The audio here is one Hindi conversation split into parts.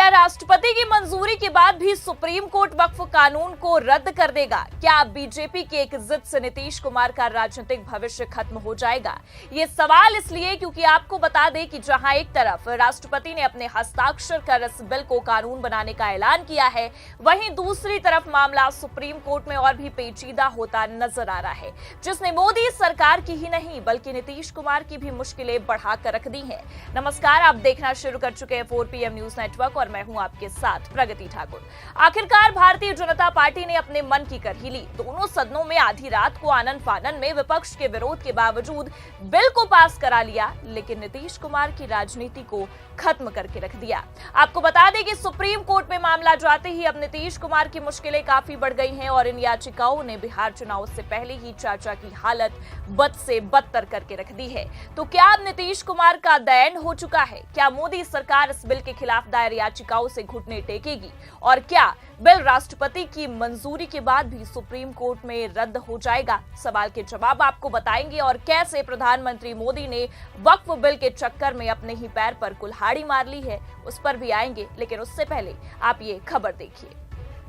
क्या राष्ट्रपति की मंजूरी के बाद भी सुप्रीम कोर्ट वक्फ कानून को रद्द कर देगा? क्या बीजेपी की एक जिद से नीतीश कुमार का राजनीतिक भविष्य खत्म हो जाएगा? ये सवाल इसलिए क्योंकि आपको बता दें कि जहां एक तरफ राष्ट्रपति ने अपने हस्ताक्षर कर इस बिल को कानून बनाने का ऐलान किया है, वहीं दूसरी तरफ मामला सुप्रीम कोर्ट में और भी पेचीदा होता नजर आ रहा है, जिसने मोदी सरकार की ही नहीं बल्कि नीतीश कुमार की भी मुश्किलें बढ़ाकर रख दी है। नमस्कार, आप देखना शुरू कर चुके हैं 4 PM न्यूज नेटवर्क और मैं हूं आपके साथ प्रगति ठाकुर। आखिरकार भारतीय जनता पार्टी ने अपने मन की कर ही ली। दोनों सदनों में आधी रात को आनन फानन में विपक्ष के विरोध के बावजूद बिल को पास करा लिया, लेकिन नीतीश कुमार की राजनीति को खत्म करके रख दिया। आपको बता दें कि सुप्रीम कोर्ट में मामला जाते ही अब नीतीश कुमार की मुश्किलें काफी बढ़ गई हैं और इन याचिकाओं ने बिहार चुनाव से पहले ही चाचा की हालत बद से बदतर करके रख दी है। तो क्या अब नीतीश कुमार का द एंड हो चुका है? क्या मोदी सरकार इस बिल के खिलाफ दायर याचिकाओं से घुटने टेकेगी? और क्या बिल राष्ट्रपति की मंजूरी के बाद भी सुप्रीम कोर्ट में रद्द हो जाएगा? सवाल के जवाब आपको बताएंगे और कैसे प्रधानमंत्री मोदी ने वक्फ बिल के चक्कर में अपने ही पैर पर कुल्हाड़ी मार ली है, उस पर भी आएंगे। लेकिन उससे पहले आप ये खबर देखिए।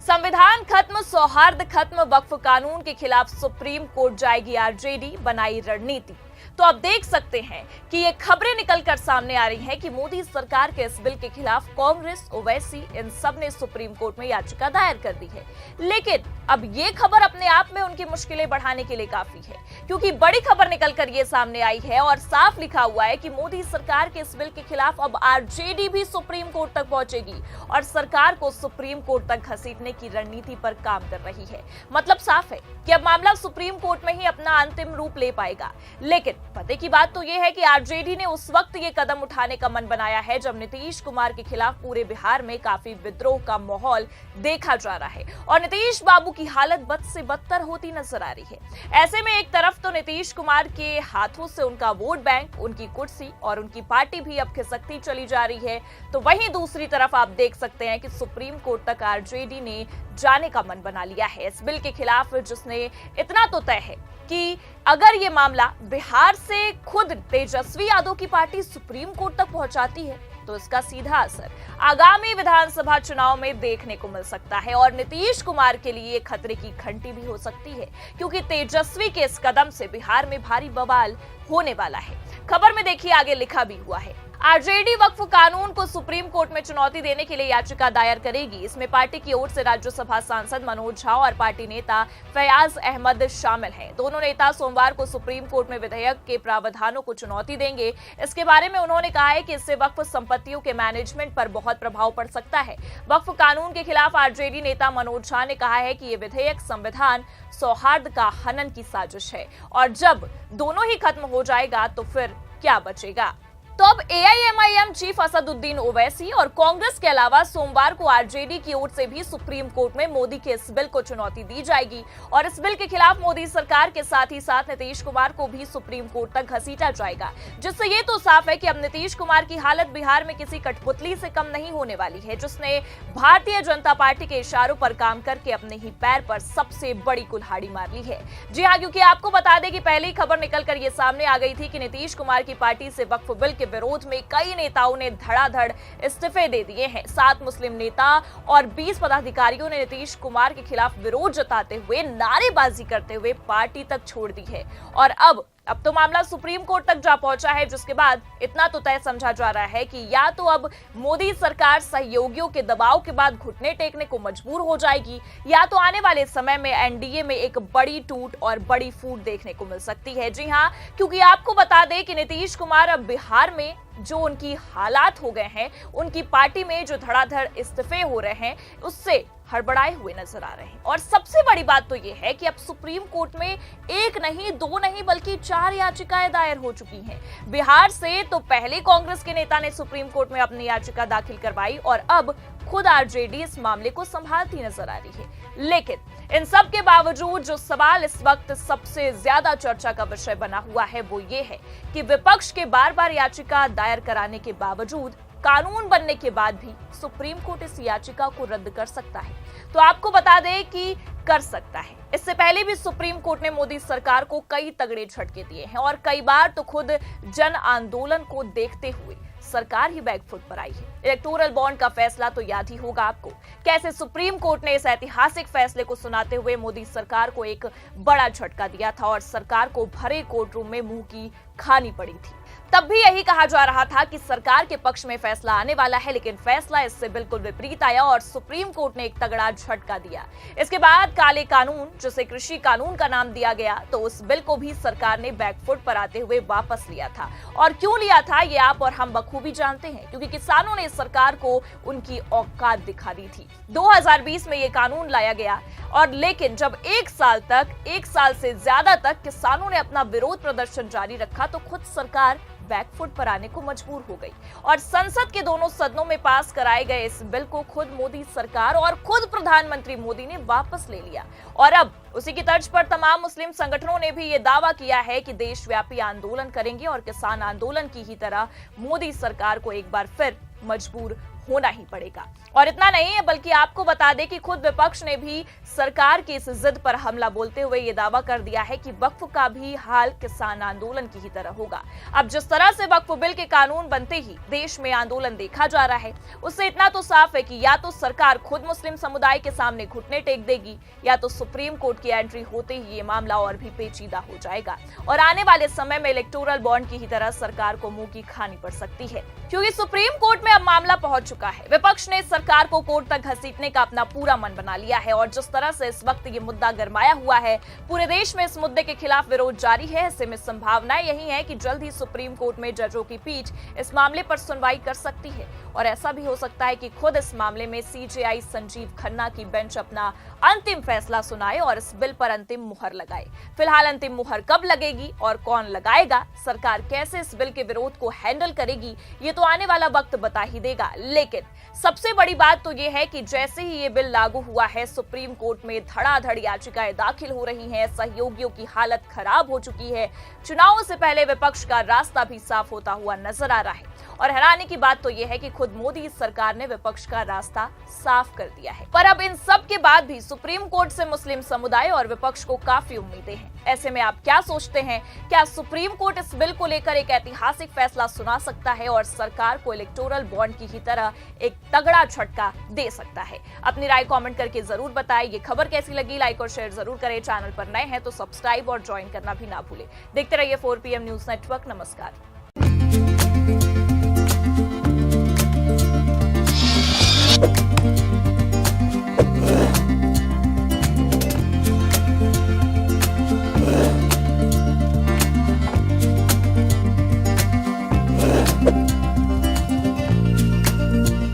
संविधान खत्म, सौहार्द खत्म, वक्फ कानून के खिलाफ सुप्रीम कोर्ट जाएगी आरजेडी, बनाई रणनीति। तो अब देख सकते हैं कि ये खबरें निकलकर सामने आ रही हैं कि मोदी सरकार के इस बिल के खिलाफ कांग्रेस, ओवैसी इन सब ने सुप्रीम कोर्ट में याचिका दायर कर दी है। लेकिन अब ये खबर अपने आप में उनकी मुश्किलें बढ़ाने के लिए काफी है, क्योंकि बड़ी खबर निकलकर ये सामने आई है और साफ लिखा हुआ है कि मोदी सरकार के इस बिल के खिलाफ अब आरजेडी भी सुप्रीम कोर्ट तक पहुंचेगी और सरकार को सुप्रीम कोर्ट तक घसीटने की रणनीति पर काम कर रही है। मतलब साफ है कि अब मामला सुप्रीम कोर्ट में ही अपना अंतिम रूप ले पाएगा। लेकिन पते की बात तो यह है कि आरजेडी ने उस वक्त ये कदम उठाने का मन बनाया है जब नीतीश कुमार के खिलाफ पूरे बिहार में काफी विद्रोह का माहौल देखा जा रहा है और नीतीश बाबू की हालत बद से बदतर होती नजर आ रही है। ऐसे में एक तरफ तो नीतीश कुमार के हाथों से उनका वोट बैंक, उनकी कुर्सी और उनकी पार्टी भी अब खिसकती चली जा रही है, तो वहीं दूसरी तरफ आप देख सकते हैं कि सुप्रीम कोर्ट तक आरजेडी ने जाने का मन बना लिया है इस बिल के खिलाफ, जिसने इतना तो तय है कि अगर ये मामला बिहार से खुद तेजस्वी यादव की पार्टी सुप्रीम कोर्ट तक पहुंचाती है तो इसका सीधा असर आगामी विधानसभा चुनाव में देखने को मिल सकता है और नीतीश कुमार के लिए खतरे की घंटी भी हो सकती है, क्योंकि तेजस्वी के इस कदम से बिहार में भारी बवाल होने वाला है। खबर में देखिए आगे लिखा भी हुआ है, आरजेडी वक्फ कानून को सुप्रीम कोर्ट में चुनौती देने के लिए याचिका दायर करेगी। इसमें पार्टी की ओर से राज्यसभा सांसद मनोज झा और पार्टी नेता फयाज अहमद शामिल हैं। दोनों नेता सोमवार को सुप्रीम कोर्ट में विधेयक के प्रावधानों को चुनौती देंगे। इसके बारे में उन्होंने कहा है कि इससे वक्फ संपत्तियों के मैनेजमेंट पर बहुत प्रभाव पड़ सकता है। वक्फ कानून के खिलाफ आरजेडी नेता मनोज झा ने कहा है कि ये विधेयक संविधान सौहार्द का हनन की साजिश है और जब दोनों ही खत्म हो जाएगा तो फिर क्या बचेगा। तो अब एआईएमआईएम चीफ असदुद्दीन ओवैसी और कांग्रेस के अलावा सोमवार को आरजेडी की ओर से भी सुप्रीम कोर्ट में मोदी के इस बिल को चुनौती दी जाएगी और इस बिल के खिलाफ मोदी सरकार के साथ ही साथ नीतीश कुमार को भी सुप्रीम कोर्ट तक घसीटा जाएगा, जिससे ये तो साफ है कि अब नीतीश कुमार की हालत बिहार में किसी कठपुतली से कम नहीं होने वाली है, जिसने भारतीय जनता पार्टी के इशारों पर काम करके अपने ही पैर पर सबसे बड़ी कुल्हाड़ी मार ली है। जी हाँ, क्योंकि आपको बता दें कि पहली खबर निकलकर ये सामने आ गई थी कि नीतीश कुमार की पार्टी से वक्फ बिल के विरोध में कई नेताओं ने धड़ाधड़ इस्तीफे दे दिए हैं। 7 मुस्लिम नेता और 20 पदाधिकारियों ने नीतीश कुमार के खिलाफ विरोध जताते हुए नारेबाजी करते हुए पार्टी तक छोड़ दी है और अब तो मामला सुप्रीम कोर्ट तक जा पहुंचा है, जिसके बाद इतना तो तय समझा जा रहा है कि या तो अब मोदी सरकार सहयोगियों के दबाव के बाद घुटने टेकने को मजबूर हो जाएगी या तो आने वाले समय में एनडीए में एक बड़ी टूट और बड़ी फूट देखने को मिल सकती है। जी हां, क्योंकि आपको बता दें कि नीतीश कुमार अब बिहार में जो उनकी हालात हो गए हैं, उनकी पार्टी में जो धड़ाधड़ इस्तीफे हो रहे हैं, उससे हड़बड़ाए हुए नजर आ रहे हैं। और सबसे बड़ी बात तो यह है कि अब सुप्रीम कोर्ट में एक नहीं, 2 नहीं बल्कि 4 याचिकाएं दायर हो चुकी हैं। बिहार से तो पहले कांग्रेस के नेता ने सुप्रीम कोर्ट में अपनी याचिका दाखिल करवाई और अब खुद आरजेडी इस मामले को संभालती नजर आ रही है। लेकिन इन सब के बावजूद जो सवाल इस वक्त सबसे ज्यादा चर्चा का विषय बना हुआ है वो ये है कि विपक्ष के बार बार याचिका दायर कराने के बावजूद कानून बनने के बाद भी सुप्रीम कोर्ट इस याचिका को रद्द कर सकता है। तो आपको बता दें कि कर सकता है। इससे पहले भी सुप्रीम कोर्ट ने मोदी सरकार को कई तगड़े झटके दिए हैं और कई बार तो खुद जन आंदोलन को देखते हुए सरकार ही बैकफुट पर आई है। इलेक्टोरल बॉन्ड का फैसला तो याद ही होगा आपको, कैसे सुप्रीम कोर्ट ने इस ऐतिहासिक फैसले को सुनाते हुए मोदी सरकार को एक बड़ा झटका दिया था और सरकार को भरे कोर्ट रूम में मुंह की खानी पड़ी थी। तब भी यही कहा जा रहा था कि सरकार के पक्ष में फैसला आने वाला है, लेकिन फैसला इससे बिल्कुल विपरीत आया और सुप्रीम कोर्ट ने एक तगड़ा झटका दिया। इसके बाद काले कानून, जिसे कृषि कानून का नाम दिया गया, तो उस बिल को भी सरकार ने बैकफुट पर आते हुए वापस लिया था। और क्यों लिया था ये आप और हम बखूबी जानते हैं, क्योंकि किसानों ने सरकार को उनकी औकात दिखा दी थी। 2020 में ये कानून लाया गया और लेकिन जब एक साल से ज्यादा तक किसानों ने अपना विरोध प्रदर्शन जारी रखा तो खुद सरकार बैकफुट पर आने को मजबूर हो गई और संसद के दोनों सदनों में पास कराए गए इस बिल को खुद मोदी सरकार और खुद प्रधानमंत्री मोदी ने वापस ले लिया। और अब उसी की तर्ज पर तमाम मुस्लिम संगठनों ने भी ये दावा किया है कि देशव्यापी आंदोलन करेंगे और किसान आंदोलन की ही तरह मोदी सरकार को एक बार फिर मजबूर होना ही पड़ेगा। और इतना नहीं है, बल्कि आपको बता दें कि खुद विपक्ष ने भी सरकार की इस जिद पर हमला बोलते हुए ये दावा कर दिया है कि वक्फ का भी हाल किसान आंदोलन की ही तरह होगा। अब जिस तरह से वक्फ बिल के कानून बनते ही देश में आंदोलन देखा जा रहा है, उससे इतना तो साफ है कि या तो सरकार खुद मुस्लिम समुदाय के सामने घुटने टेक देगी या तो सुप्रीम कोर्ट की एंट्री होते ही ये मामला और भी पेचीदा हो जाएगा और आने वाले समय में इलेक्टोरल बॉन्ड की ही तरह सरकार को मुंह की खानी पड़ सकती है, क्योंकि सुप्रीम कोर्ट में अब मामला पहुंच चुका है। विपक्ष ने सरकार को कोर्ट तक घसीटने का अपना पूरा मन बना लिया है और जिस तरह से इस वक्त ये मुद्दा गरमाया हुआ है, पूरे देश में इस मुद्दे के खिलाफ विरोध जारी है। ऐसे में संभावनाएं यही है कि जल्द ही सुप्रीम कोर्ट में जजों की पीठ इस मामले पर सुनवाई कर सकती है और ऐसा भी हो सकता है कि खुद इस मामले में सीजेआई संजीव खन्ना की बेंच अपना अंतिम फैसला सुनाए और इस बिल पर अंतिम मुहर लगाए। फिलहाल अंतिम मुहर कब लगेगी और कौन लगाएगा, सरकार कैसे इस बिल के विरोध को हैंडल करेगी, ये तो आने वाला वक्त बता ही देगा। लेकिन सबसे बड़ी बात तो यह है कि जैसे ही ये बिल लागू हुआ है, सुप्रीम कोर्ट में धड़ाधड़ याचिकाएं दाखिल हो रही हैं, सहयोगियों की हालत खराब हो चुकी है। चुनावों से पहले विपक्ष का रास्ता भी साफ होता हुआ नजर आ रहा है और हैरानी की बात तो यह है कि खुद मोदी सरकार ने विपक्ष का रास्ता साफ कर दिया है। पर अब इन सब के बाद भी सुप्रीम कोर्ट से मुस्लिम समुदाय और विपक्ष को काफी उम्मीदें हैं। ऐसे में आप क्या सोचते हैं, क्या सुप्रीम कोर्ट इस बिल को लेकर एक ऐतिहासिक फैसला सुना सकता है और सरकार को इलेक्टोरल बॉन्ड की ही तरह एक तगड़ा झटका दे सकता है? अपनी राय कमेंट करके जरूर बताएं। ये खबर कैसी लगी, लाइक और शेयर जरूर करें। चैनल पर नए हैं तो सब्सक्राइब और ज्वाइन करना भी ना भूलें। देखते रहिए 4 PM न्यूज नेटवर्क। नमस्कार।